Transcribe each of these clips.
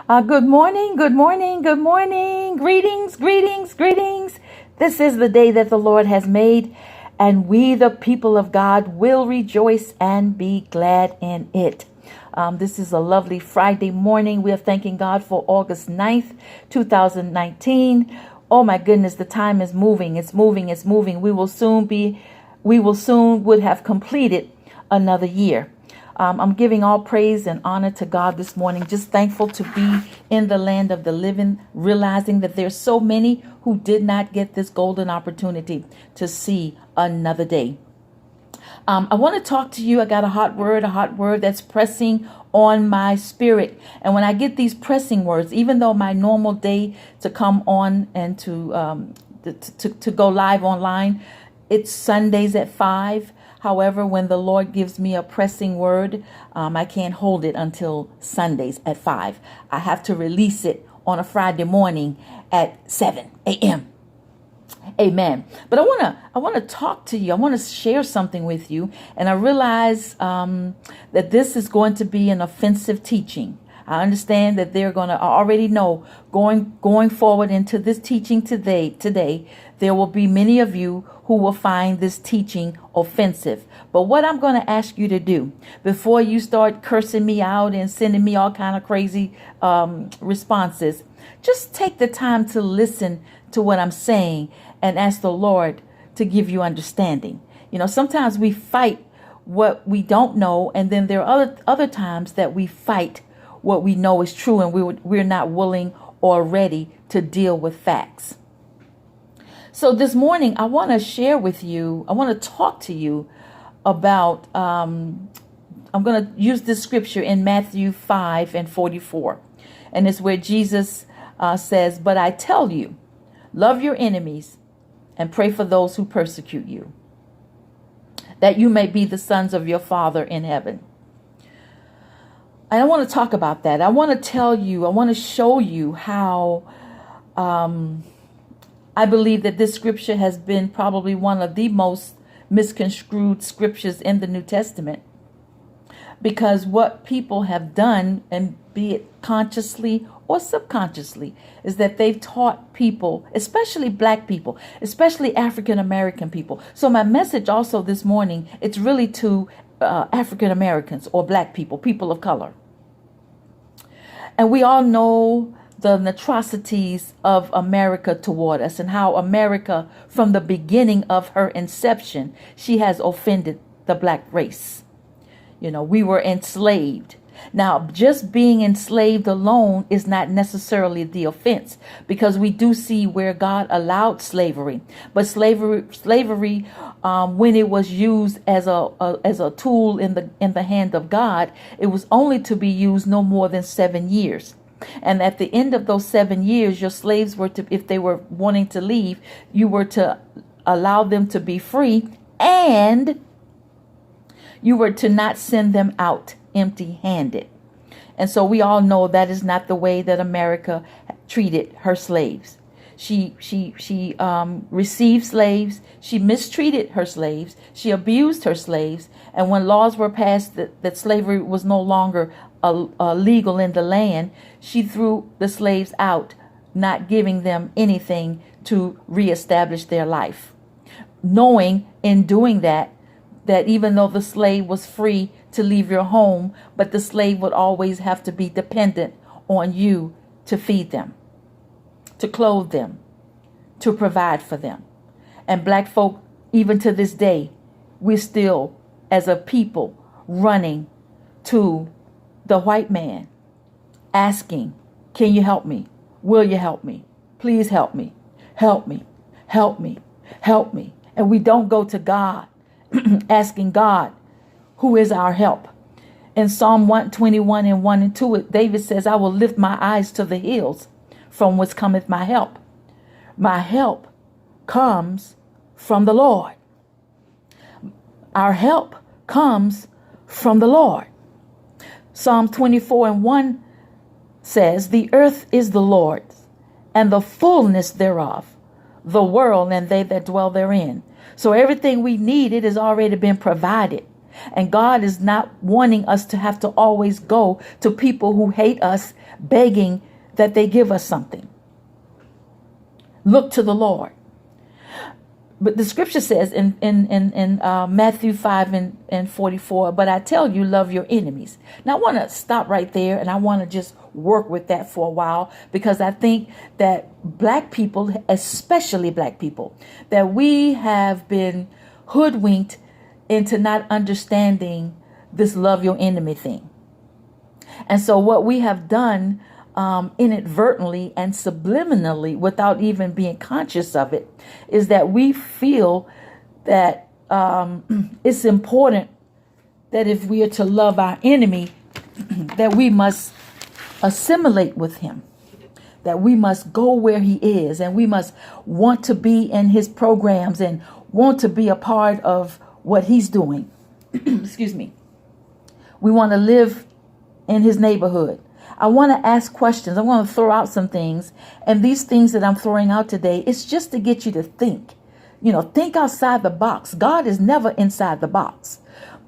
Good morning, good morning, good morning. Greetings, greetings, greetings. This is the day that the Lord has made, and we, the people of God, will rejoice and be glad in it. This is a lovely Friday morning. We are thanking God for August 9th, 2019. Oh my goodness, the time is moving. It's moving. It's moving. We will soon would have completed another year. I'm giving all praise and honor to God this morning. Just thankful to be in the land of the living, realizing that there's so many who did not get this golden opportunity to see another day. I want to talk to you. I got a hot word that's pressing on my spirit. And when I get these pressing words, even though my normal day to come on and to go live online, it's Sundays at 5. However, when the Lord gives me a pressing word, I can't hold it until Sundays at 5. I have to release it on a Friday morning at 7 a.m. Amen. But I want to talk to you. I want to share something with you. And I realize that this is going to be an offensive teaching. I understand that they're going to already know going forward into this teaching today, there will be many of you who will find this teaching offensive. But what I'm going to ask you to do before you start cursing me out and sending me all kind of crazy responses, just take the time to listen to what I'm saying and ask the Lord to give you understanding. You know, sometimes we fight what we don't know, and then there are other times that we fight what we know is true, and we're not willing or ready to deal with facts. So this morning, I want to talk to you about, I'm going to use this scripture in Matthew 5:44. And it's where Jesus says, "But I tell you, love your enemies and pray for those who persecute you, that you may be the sons of your Father in heaven." And I want to talk about that. I want to show you how I believe that this scripture has been probably one of the most misconstrued scriptures in the New Testament. Because what people have done, and be it consciously or subconsciously, is that they've taught people, especially Black people, especially African American people. So my message also this morning, it's really to African Americans or Black people, people of color. And we all know the atrocities of America toward us, and how America, from the beginning of her inception, she has offended the Black race. You know, we were enslaved. Now, just being enslaved alone is not necessarily the offense, because we do see where God allowed slavery. But slavery, when it was used as a tool in the hand of God, it was only to be used no more than 7 years. And at the end of those 7 years, your slaves were to, if they were wanting to leave, you were to allow them to be free, and you were to not send them out empty-handed. And so we all know that is not the way that America treated her slaves. She received slaves. She mistreated her slaves. She abused her slaves. And when laws were passed that slavery was no longer legal in the land, she threw the slaves out, not giving them anything to reestablish their life, knowing in doing that even though the slave was free to leave your home, but the slave would always have to be dependent on you to feed them, to clothe them, to provide for them. And Black folk, even to this day, we're still, as a people, running to the white man, asking, "Can you help me? Will you help me? Please help me. Help me. Help me. Help me." And we don't go to God asking God, who is our help. In Psalm 121 and 1 and 2, David says, "I will lift my eyes to the hills, from whence cometh my help. My help comes from the Lord." Our help comes from the Lord. Psalm 24 and 1 says, "The earth is the Lord's, and the fullness thereof, the world and they that dwell therein." So everything we need, it has already been provided. And God is not wanting us to have to always go to people who hate us begging that they give us something. Look to the Lord. But the scripture says in Matthew 5:44, but I tell you, love your enemies. Now I want to stop right there, and I want to just work with that for a while, because I think that black people, especially black people, that we have been hoodwinked into not understanding this love your enemy thing. And so what we have done inadvertently and subliminally, without even being conscious of it, is that we feel that it's important that if we are to love our enemy, that we must assimilate with him, that we must go where he is, and we must want to be in his programs and want to be a part of what he's doing. Excuse me. We want to live in his neighborhood. I want to ask questions. I want to throw out some things. And these things that I'm throwing out today, it's just to get you to think. Think outside the box. God is never inside the box.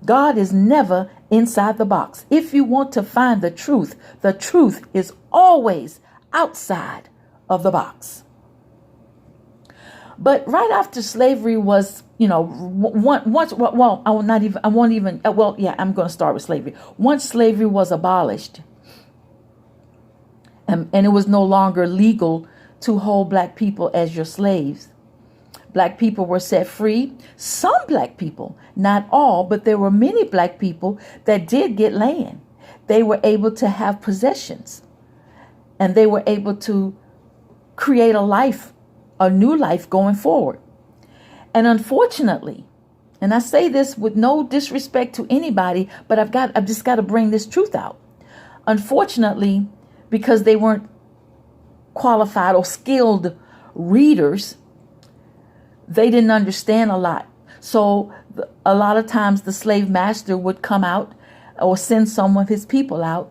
God is never inside the box. If you want to find the truth is always outside of the box. But right after slavery was, I'm going to start with slavery. Once slavery was abolished, and it was no longer legal to hold black people as your slaves, black people were set free. Some black people, not all, but there were many black people that did get land. They were able to have possessions, and they were able to create a new life going forward. And unfortunately, and I say this with no disrespect to anybody, but I've just got to bring this truth out. Unfortunately, because they weren't qualified or skilled readers, they didn't understand a lot. So a lot of times the slave master would come out or send some of his people out,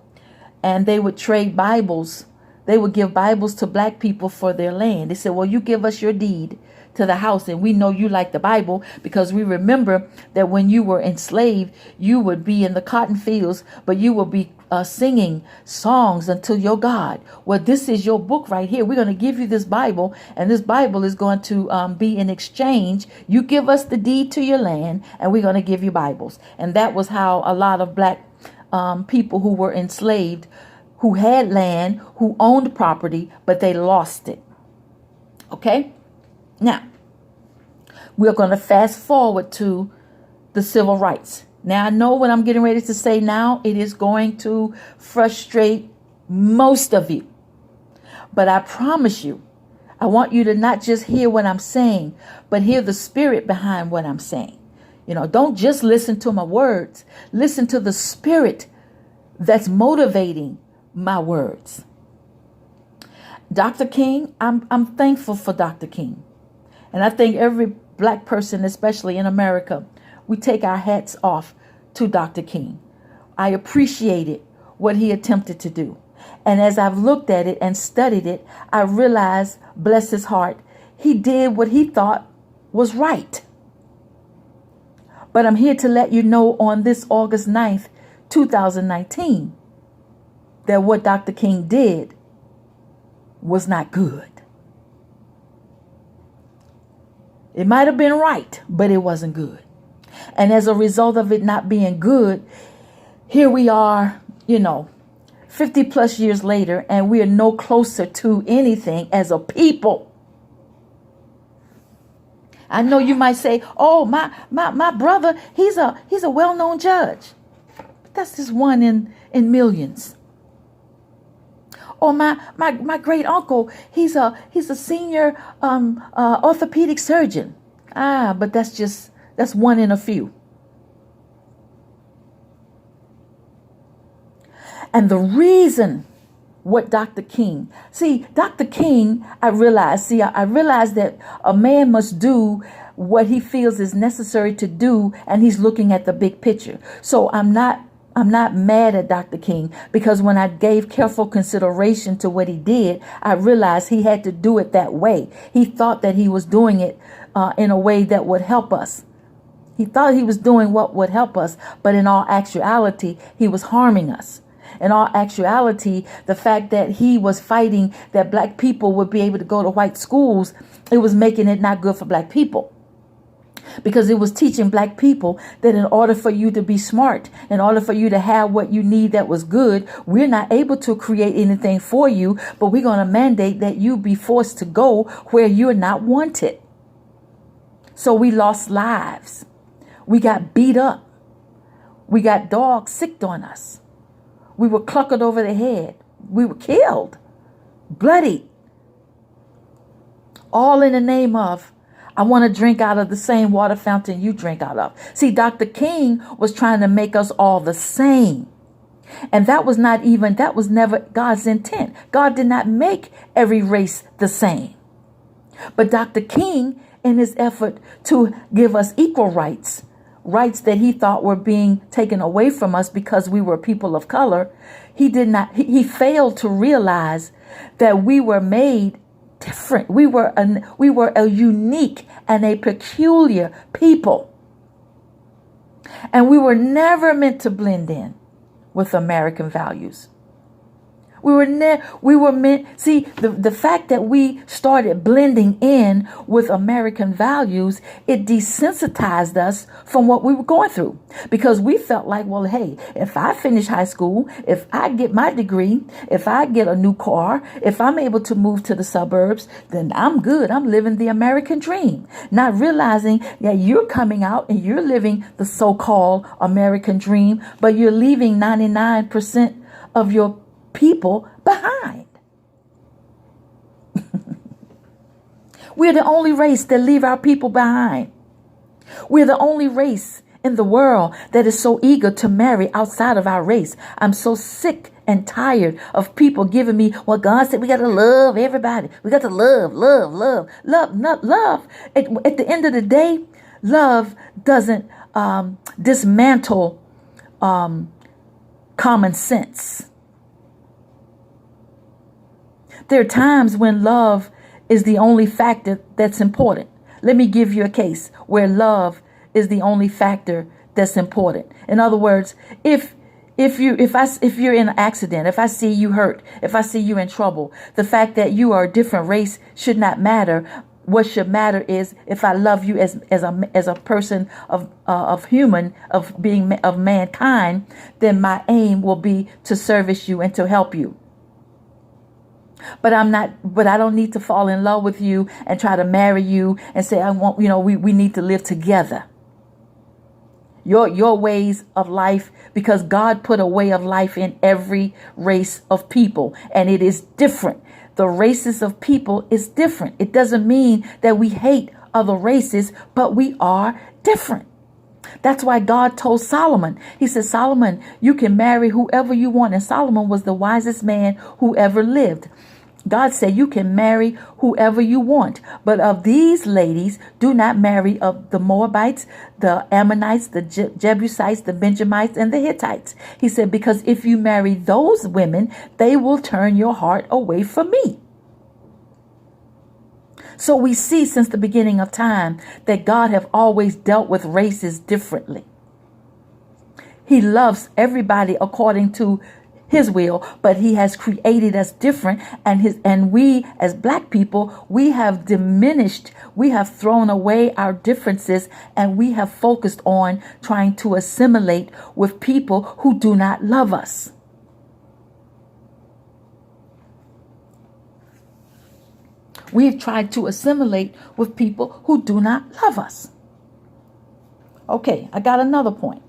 and they would trade Bibles. They would give Bibles to black people for their land. They said, well, you give us your deed to the house, and we know you like the Bible, because we remember that when you were enslaved, you would be in the cotton fields, but you would be singing songs unto your God. Well, this is your book right here. We're going to give you this Bible, and this Bible is going to be in exchange. You give us the deed to your land, and we're going to give you Bibles. And that was how a lot of black people who were enslaved, who had land, who owned property, but they lost it. Okay? Now, we're going to fast forward to the civil rights. Now, I know what I'm getting ready to say now, it is going to frustrate most of you. But I promise you, I want you to not just hear what I'm saying, but hear the spirit behind what I'm saying. Don't just listen to my words. Listen to the spirit that's motivating my words. Dr. King, I'm thankful for Dr. King. And I think every black person, especially in America, we take our hats off to Dr. King. I appreciated what he attempted to do. And as I've looked at it and studied it, I realized, bless his heart, he did what he thought was right. But I'm here to let you know on this August 9th, 2019, that what Dr. King did was not good. It might have been right, but it wasn't good. And as a result of it not being good, here we are, 50 plus years later, and we are no closer to anything as a people. I know you might say, oh, my brother, he's a well-known judge. But that's just one in millions. Or my great uncle, he's a senior orthopedic surgeon. But that's one in a few. And the reason what Dr. King, Dr. King, I realized that a man must do what he feels is necessary to do, and he's looking at the big picture. So I'm not mad at Dr. King, because when I gave careful consideration to what he did, I realized he had to do it that way. He thought that he was doing it in a way that would help us. He thought he was doing what would help us, but in all actuality, he was harming us. In all actuality, the fact that he was fighting that black people would be able to go to white schools, it was making it not good for black people. Because it was teaching black people that in order for you to be smart, in order for you to have what you need that was good, we're not able to create anything for you, but we're going to mandate that you be forced to go where you're not wanted. So we lost lives. We got beat up. We got dogs sicked on us. We were cluckered over the head. We were killed, bloodied, all in the name of, I want to drink out of the same water fountain you drink out of. See, Dr. King was trying to make us all the same. And that was never God's intent. God did not make every race the same. But Dr. King, in his effort to give us equal rights that he thought were being taken away from us because we were people of color, he failed to realize that we were made different. We were a unique and a peculiar people. And we were never meant to blend in with American values. We were meant, see, the fact that we started blending in with American values, it desensitized us from what we were going through. Because we felt like, well, hey, if I finish high school, if I get my degree, if I get a new car, if I'm able to move to the suburbs, then I'm good. I'm living the American dream. Not realizing that you're coming out and you're living the so-called American dream, but you're leaving 99% of your people behind. We're the only race that leave our people behind. We're the only race in the world that is so eager to marry outside of our race. I'm so sick and tired of people giving me what God said. We got to love everybody. We got to love. Not love. At the end of the day, love doesn't dismantle common sense. There are times when love is the only factor that's important. Let me give you a case where love is the only factor that's important. In other words, if you're in an accident, if I see you hurt, if I see you in trouble, the fact that you are a different race should not matter. What should matter is if I love you as a person of mankind, then my aim will be to service you and to help you. But I don't need to fall in love with you and try to marry you and say, we need to live together. Your ways of life, because God put a way of life in every race of people, and it is different. The races of people is different. It doesn't mean that we hate other races, but we are different. That's why God told Solomon, he said, Solomon, you can marry whoever you want. And Solomon was the wisest man who ever lived. God said you can marry whoever you want. But of these ladies, do not marry of the Moabites, the Ammonites, the Jebusites, the Benjamites, and the Hittites. He said, because if you marry those women, they will turn your heart away from me. So we see since the beginning of time that God have always dealt with races differently. He loves everybody according to his will, but he has created us different, and we as black people, we have diminished, we have thrown away our differences, and we have focused on trying to assimilate with people who do not love us. We've tried to assimilate with people who do not love us. Okay, I got another point.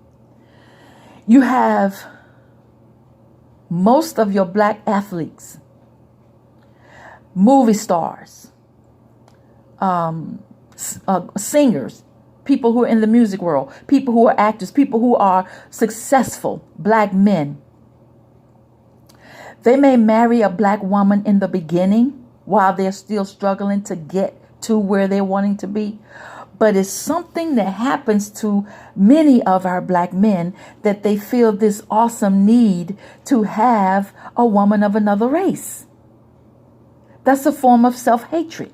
You have most of your black athletes, movie stars, singers, people who are in the music world, people who are actors, people who are successful black men. They may marry a black woman in the beginning while they're still struggling to get to where they're wanting to be. But it's something that happens to many of our black men that they feel this awesome need to have a woman of another race. That's a form of self-hatred.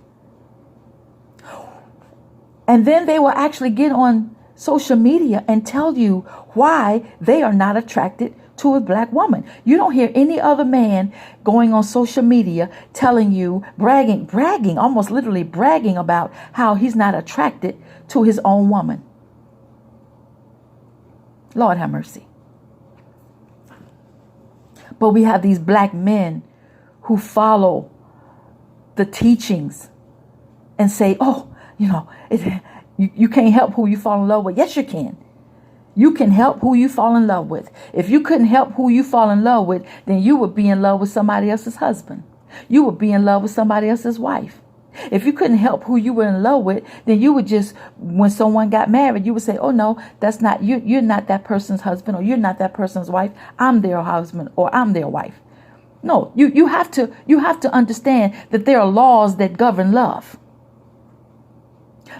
And then they will actually get on social media and tell you why they are not attracted to a black woman. You don't hear any other man going on social media telling you, bragging, almost literally bragging about how he's not attracted to his own woman. Lord have mercy. But we have these black men who follow the teachings and say, oh, you can't help who you fall in love with. Yes, you can. You can help who you fall in love with. If you couldn't help who you fall in love with, then you would be in love with somebody else's husband. You would be in love with somebody else's wife. If you couldn't help who you were in love with, then you would just, when someone got married, you would say, oh no, that's not you. You're not that person's husband, or you're not that person's wife. I'm their husband, or I'm their wife. No, you have to understand that there are laws that govern love.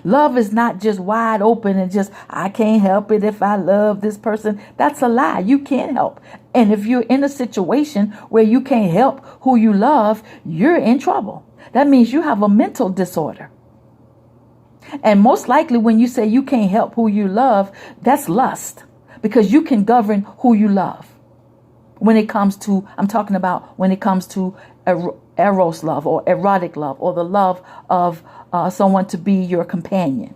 Love is not just wide open and just, I can't help it if I love this person. That's a lie. You can't help. And if you're in a situation where you can't help who you love, you're in trouble. That means you have a mental disorder. And most likely when you say you can't help who you love, that's lust, because you can govern who you love. When it comes to, I'm talking about when it comes to eros love or erotic love, or the love of someone to be your companion.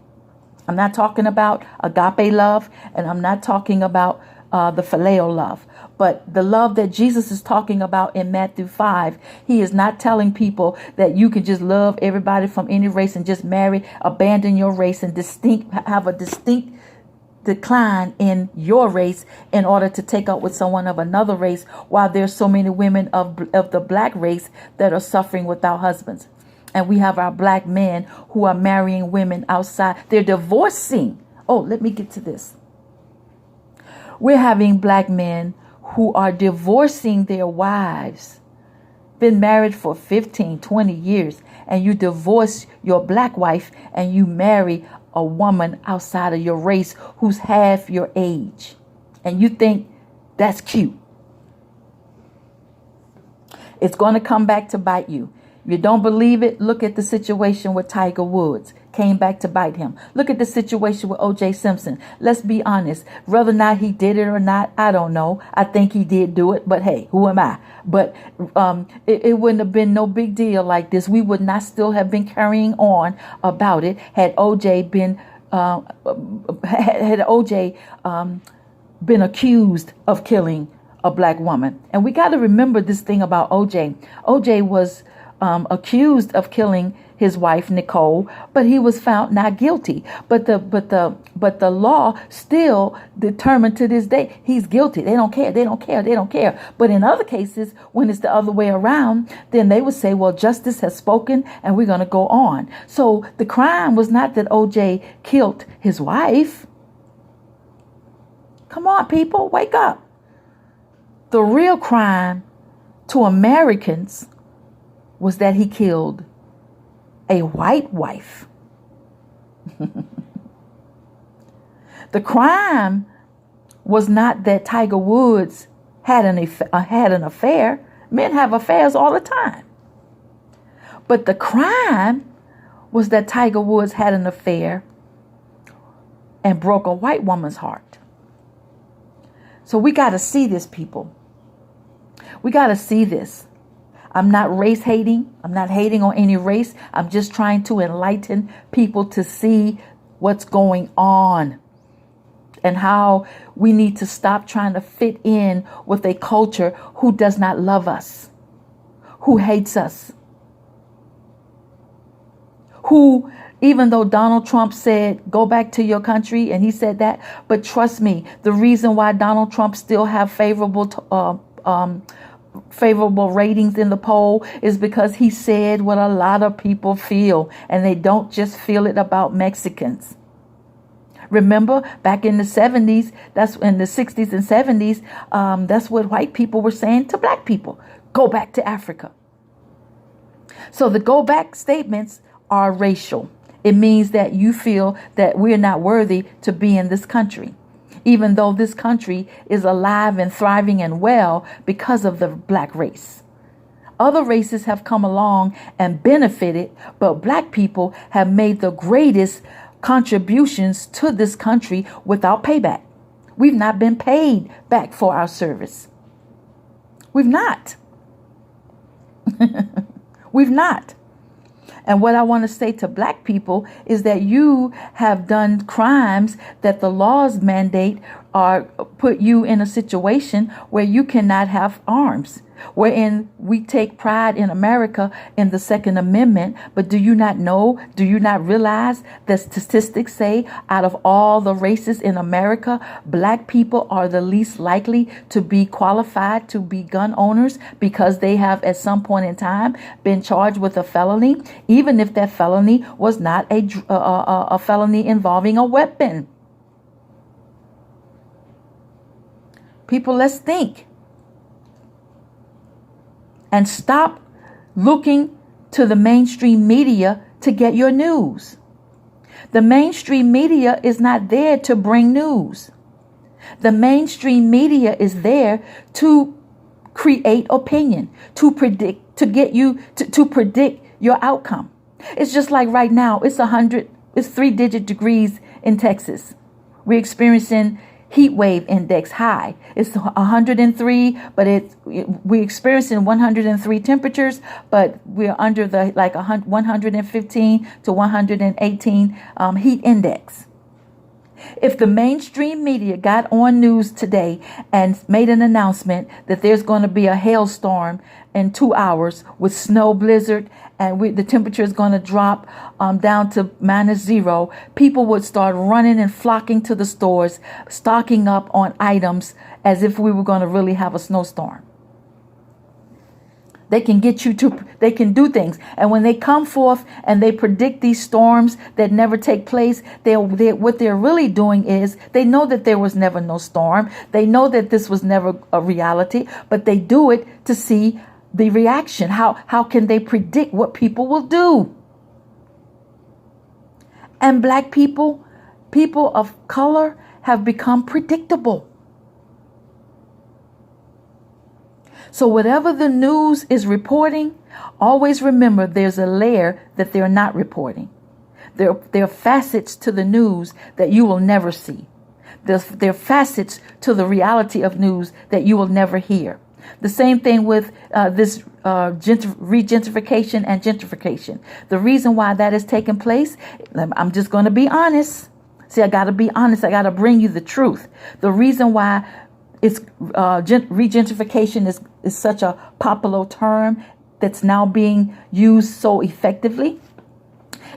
I'm not talking about agape love, and I'm not talking about the phileo love, but the love that Jesus is talking about in Matthew 5. He is not telling people that you can just love everybody from any race and just marry, abandon your race, and have a distinct decline in your race in order to take up with someone of another race, while there's so many women of the black race that are suffering without husbands. And we have our black men who are marrying women outside. They're divorcing. Oh, let me get to this. We're having black men who are divorcing their wives, been married for 15, 20 years, and you divorce your black wife and you marry a woman outside of your race who's half your age, and you think that's cute. It's going to come back to bite you. If you don't believe it, look at the situation with Tiger Woods. Came back to bite him. Look at the situation with O.J. Simpson. Let's be honest. Whether or not he did it or not, I don't know. I think he did do it, but hey, who am I? But it wouldn't have been no big deal like this. We would not still have been carrying on about it had O.J. been been accused of killing a black woman. And we got to remember this thing about O.J. O.J. was accused of killing his wife Nicole, but he was found not guilty. But the law still determined to this day he's guilty. They don't care. But in other cases, when it's the other way around, then they would say, well, justice has spoken and we're going to go on. So the crime was not that OJ killed his wife. Come on, people, wake up. The real crime to Americans was that he killed a white wife. The crime was not that Tiger Woods had an affair. Men have affairs all the time. But the crime was that Tiger Woods had an affair and broke a white woman's heart. So we got to see this, people. We got to see this. I'm not race hating. I'm not hating on any race. I'm just trying to enlighten people to see what's going on and how we need to stop trying to fit in with a culture who does not love us, who hates us, who, even though Donald Trump said, go back to your country, and he said that, but trust me, the reason why Donald Trump still have favorable ratings in the poll is because he said what a lot of people feel, and they don't just feel it about Mexicans. Remember back in the 70s, that's in the 60s and 70s, that's what white people were saying to black people. Go back to Africa. So the go back statements are racial. It means that you feel that we're not worthy to be in this country, even though this country is alive and thriving and well because of the black race. Other races have come along and benefited, but black people have made the greatest contributions to this country without payback. We've not been paid back for our service. We've not. We've not. And what I want to say to black people is that you have done crimes that the laws mandate or put you in a situation where you cannot have arms, wherein we take pride in America in the Second Amendment. But do you not know, do you not realize that statistics say out of all the races in America, black people are the least likely to be qualified to be gun owners because they have at some point in time been charged with a felony, even if that felony was not a felony involving a weapon. People, let's think. And stop looking to the mainstream media to get your news. The mainstream media is not there to bring news. The mainstream media is there to create opinion, to predict, to get you to predict your outcome. It's just like right now, it's 3-digit degrees in Texas. We're experiencing heat wave index high. It's 103, but we're experiencing 103 temperatures, but we're under the 115 to 118 heat index. If the mainstream media got on news today and made an announcement that there's going to be a hailstorm in 2 hours with snow blizzard and the temperature is going to drop down to -0, people would start running and flocking to the stores, stocking up on items as if we were going to really have a snowstorm. They can they can do things. And when they come forth and they predict these storms that never take place, what they're really doing is they know that there was never no storm. They know that this was never a reality, but they do it to see the reaction. How can they predict what people will do? And black people of color have become predictable. So whatever the news is reporting, always remember there's a layer that they're not reporting. There are facets to the news that you will never see. There are facets to the reality of news that you will never hear. The same thing with this regentrification and gentrification. The reason why that is taking place, I'm just going to be honest. See, I got to be honest. I got to bring you the truth. The reason why it's regentrification is such a popular term that's now being used so effectively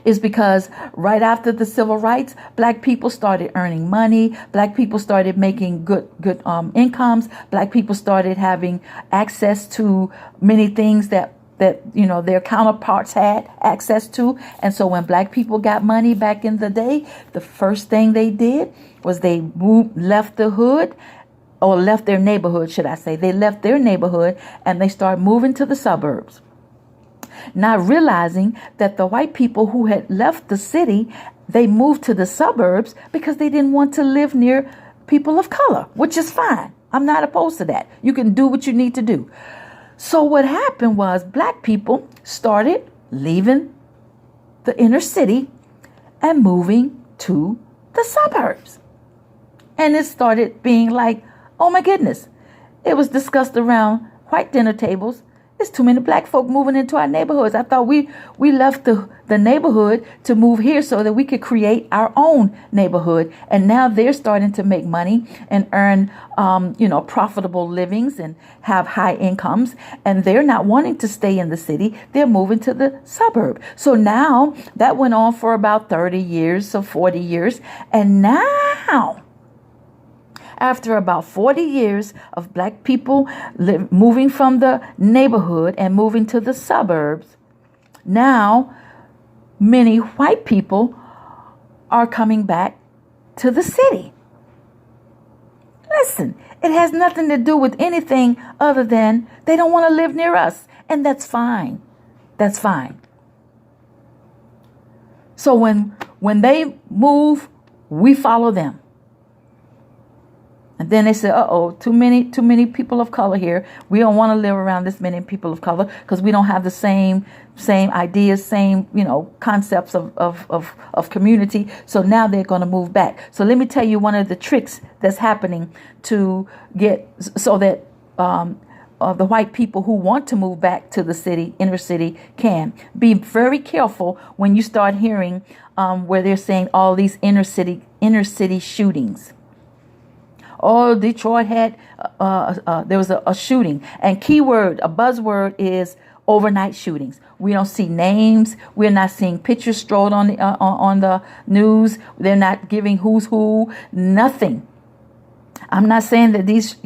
is because right after the civil rights, black people started earning money. Black people started making good incomes. Black people started having access to many things that their counterparts had access to. And so when black people got money back in the day, the first thing they did was they left the hood, or left their neighborhood, should I say. They left their neighborhood and they started moving to the suburbs. Not realizing that the white people who had left the city, they moved to the suburbs because they didn't want to live near people of color, which is fine. I'm not opposed to that. You can do what you need to do. So what happened was black people started leaving the inner city and moving to the suburbs. And it started being like, oh my goodness, it was discussed around white dinner tables. There's too many black folk moving into our neighborhoods. I thought we left the neighborhood to move here so that we could create our own neighborhood. And now they're starting to make money and earn, profitable livings and have high incomes. And they're not wanting to stay in the city. They're moving to the suburb. So now that went on for about 30 years or 40 years. And now, after about 40 years of black people moving from the neighborhood and moving to the suburbs, now many white people are coming back to the city. Listen, it has nothing to do with anything other than they don't want to live near us. And that's fine. That's fine. So when they move, we follow them. And then they said, "Uh-oh, too many people of color here. We don't want to live around this many people of color because we don't have the same ideas, same concepts of community. So now they're going to move back." So let me tell you one of the tricks that's happening to get so that the white people who want to move back to the city, inner city, can be very careful when you start hearing where they're saying all these inner city shootings. Oh, Detroit had, there was a shooting, and a buzzword is overnight shootings. We don't see names. We're not seeing pictures strode on the news. They're not giving who's who, nothing. I'm not saying that these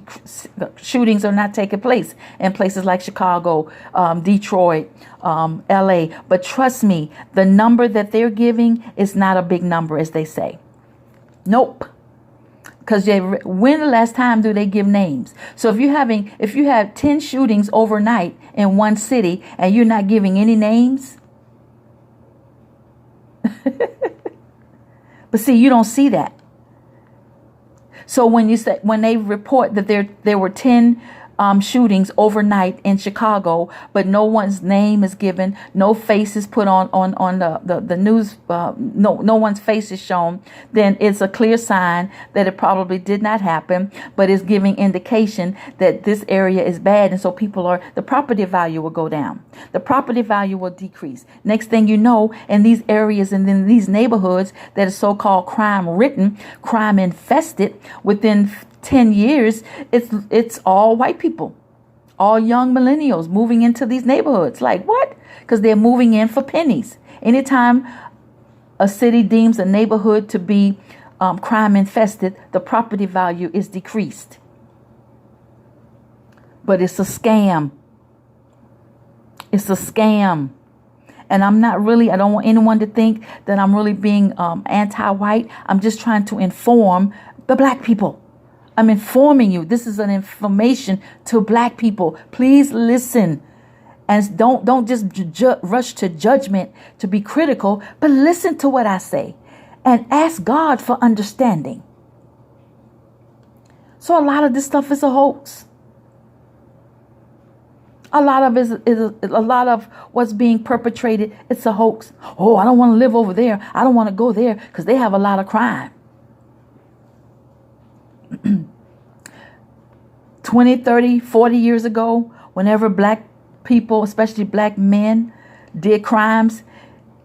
shootings are not taking place in places like Chicago, Detroit, LA. But trust me, the number that they're giving is not a big number, as they say. Nope. Because when the last time do they give names? So if you have 10 shootings overnight in one city and you're not giving any names, but see, you don't see that. So when they report that there were 10 shootings overnight in Chicago, but no one's name is given, no face is put on the news, no one's face is shown, then it's a clear sign that it probably did not happen, but it's giving indication that this area is bad, and so the property value will go down. The property value will decrease. Next thing you know, in these areas and in these neighborhoods that is so-called crime-ridden, crime-infested, within 10 years, it's all white people, all young millennials moving into these neighborhoods. Like what? Because they're moving in for pennies. Anytime a city deems a neighborhood to be crime infested, the property value is decreased. But it's a scam. It's a scam. And I don't want anyone to think that I'm really being anti-white. I'm just trying to inform the black people. I'm informing you. This is an information to black people. Please listen. And don't just rush to judgment to be critical, but listen to what I say and ask God for understanding. So a lot of this stuff is a hoax. A lot of what's being perpetrated, it's a hoax. Oh, I don't want to live over there. I don't want to go there because they have a lot of crime. 20, 30, 40 years ago, whenever black people, especially black men, did crimes,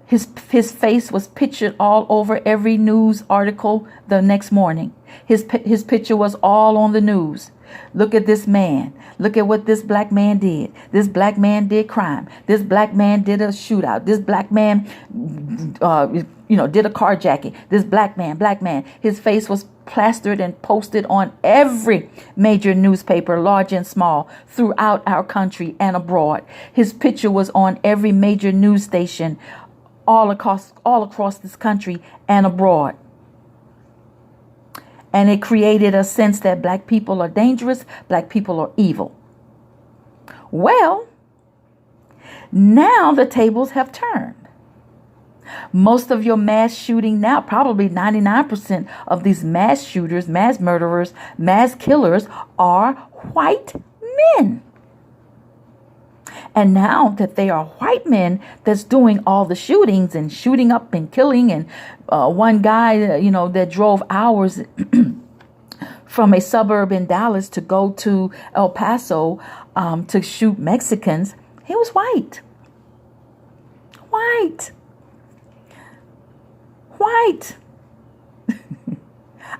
his face was pictured all over every news article the next morning. His picture was all on the news. Look at this man. Look at what this black man did. This black man did crime. This black man did a shootout. This black man, did a carjacking. This black man. His face was plastered and posted on every major newspaper, large and small, throughout our country and abroad. His picture was on every major news station all across this country and abroad. And it created a sense that black people are dangerous, black people are evil. Well, now the tables have turned. Most of your mass shooting now, probably 99% of these mass shooters, mass murderers, mass killers are white men. And now that they are white men that's doing all the shootings and shooting up and killing, and one guy, that drove hours from a suburb in Dallas to go to El Paso to shoot Mexicans, he was white. White.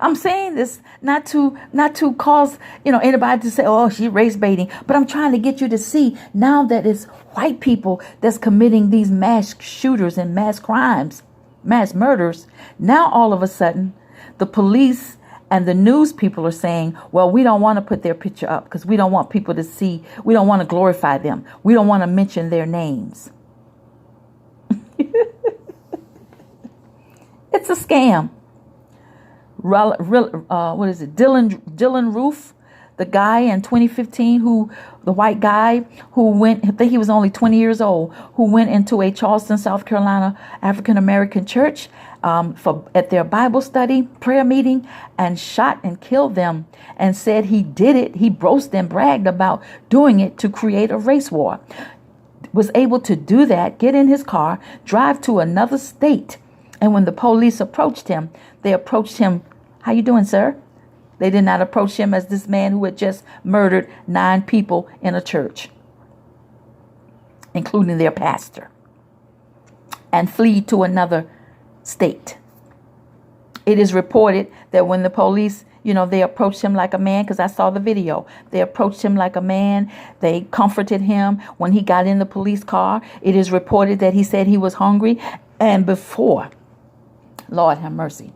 I'm saying this not to cause anybody to say, oh, she race baiting, but I'm trying to get you to see now that it's white people that's committing these mass shooters and mass crimes, mass murders. Now all of a sudden the police and the news people are saying, well, we don't want to put their picture up because we don't want people to see, we don't want to glorify them, we don't want to mention their names. It's a scam. What is it? Dylan Roof, The guy in 2015 the white guy who went, I think he was only 20 years old, who went into a Charleston, South Carolina African American church at their Bible study prayer meeting and shot and killed them and said he did it. He boasted and bragged about doing it to create a race war. Was able to do that, get in his car, drive to another state. And when the police approached him, they approached him, "How you doing, sir?" They did not approach him as this man who had just murdered 9 people in a church, including their pastor, and flee to another state. It is reported that when the police, they approached him like a man, because I saw the video. They approached him like a man. They comforted him when he got in the police car. It is reported that he said he was hungry. And before, Lord have mercy,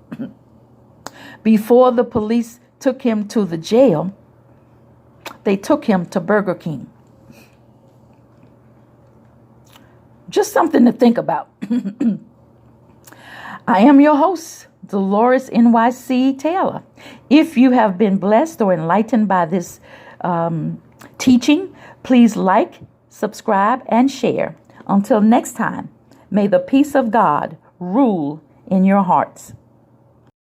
before the police took him to the jail, they took him to Burger King. Just something to think about. I am your host, Dolores NYC Taylor. If you have been blessed or enlightened by this teaching, please like, subscribe, and share. Until next time, may the peace of God rule in your hearts.